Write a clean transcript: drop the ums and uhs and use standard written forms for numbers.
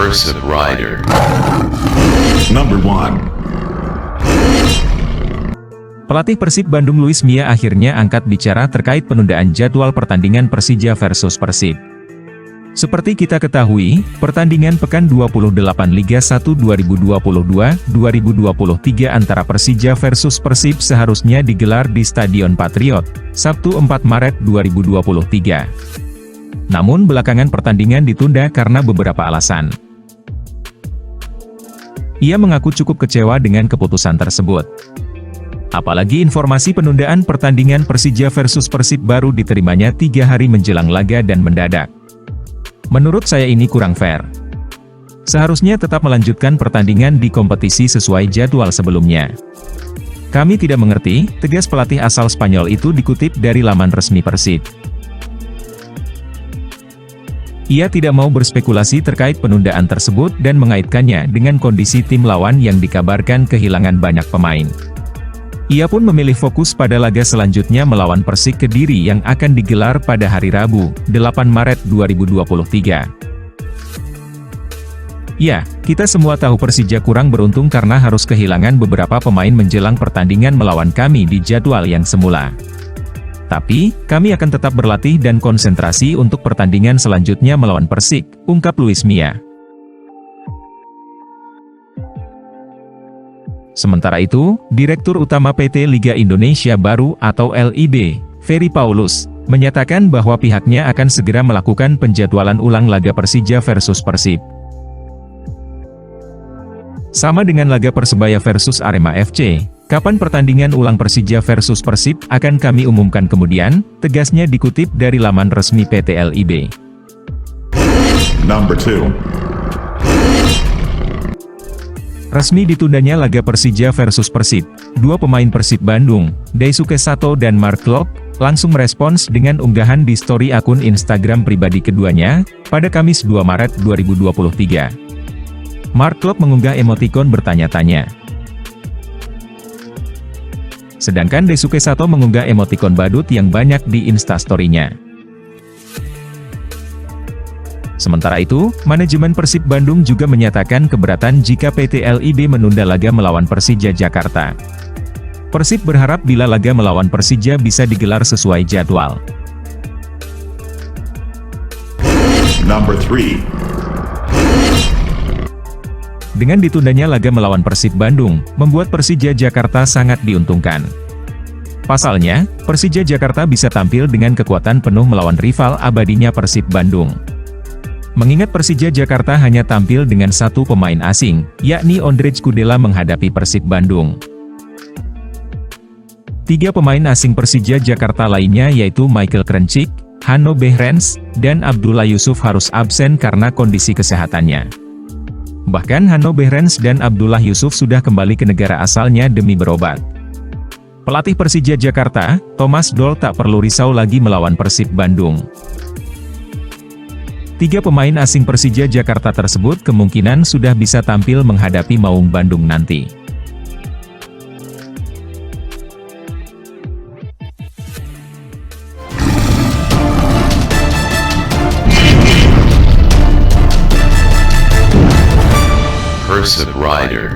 Persib Rider. Number 1. Pelatih Persib Bandung Luis Mia akhirnya angkat bicara terkait penundaan jadwal pertandingan Persija versus Persib. Seperti kita ketahui, pertandingan pekan 28 Liga 1 2022-2023 antara Persija versus Persib seharusnya digelar di Stadion Patriot, Sabtu 4 Maret 2023. Namun belakangan pertandingan ditunda karena beberapa alasan. Ia mengaku cukup kecewa dengan keputusan tersebut. Apalagi informasi penundaan pertandingan Persija versus Persib baru diterimanya 3 hari menjelang laga dan mendadak. Menurut saya ini kurang fair. Seharusnya tetap melanjutkan pertandingan di kompetisi sesuai jadwal sebelumnya. Kami tidak mengerti, tegas pelatih asal Spanyol itu dikutip dari laman resmi Persib. Ia tidak mau berspekulasi terkait penundaan tersebut dan mengaitkannya dengan kondisi tim lawan yang dikabarkan kehilangan banyak pemain. Ia pun memilih fokus pada laga selanjutnya melawan Persik Kediri yang akan digelar pada hari Rabu, 8 Maret 2023. Ya, kita semua tahu Persija kurang beruntung karena harus kehilangan beberapa pemain menjelang pertandingan melawan kami di jadwal yang semula. Tapi, kami akan tetap berlatih dan konsentrasi untuk pertandingan selanjutnya melawan Persik, ungkap Luis Mia. Sementara itu, Direktur Utama PT Liga Indonesia Baru atau LIB, Ferry Paulus, menyatakan bahwa pihaknya akan segera melakukan penjadwalan ulang laga Persija versus Persib. Sama dengan laga Persebaya versus Arema FC, kapan pertandingan ulang Persija versus Persib akan kami umumkan kemudian, tegasnya dikutip dari laman resmi PT LIB. Number 2. Resmi ditundanya laga Persija versus Persib, dua pemain Persib Bandung, Daisuke Sato dan Mark Klok, langsung merespons dengan unggahan di story akun Instagram pribadi keduanya, pada Kamis 2 Maret 2023. Mark Klok mengunggah emotikon bertanya-tanya. Sedangkan Daisuke Sato mengunggah emotikon badut yang banyak di instastory-nya. Sementara itu, manajemen Persib Bandung juga menyatakan keberatan jika PT LIB menunda laga melawan Persija Jakarta. Persib berharap bila laga melawan Persija bisa digelar sesuai jadwal. Number 3. Dengan ditundanya laga melawan Persib Bandung, membuat Persija Jakarta sangat diuntungkan. Pasalnya, Persija Jakarta bisa tampil dengan kekuatan penuh melawan rival abadinya Persib Bandung. Mengingat Persija Jakarta hanya tampil dengan satu pemain asing, yakni Ondrej Kudela menghadapi Persib Bandung. 3 pemain asing Persija Jakarta lainnya yaitu Michael Krencik, Hanno Behrens, dan Abdullah Yusuf harus absen karena kondisi kesehatannya. Bahkan Hanno Behrens dan Abdullah Yusuf sudah kembali ke negara asalnya demi berobat. Pelatih Persija Jakarta, Thomas Doll tak perlu risau lagi melawan Persib Bandung. 3 pemain asing Persija Jakarta tersebut kemungkinan sudah bisa tampil menghadapi Maung Bandung nanti. Persib Rider.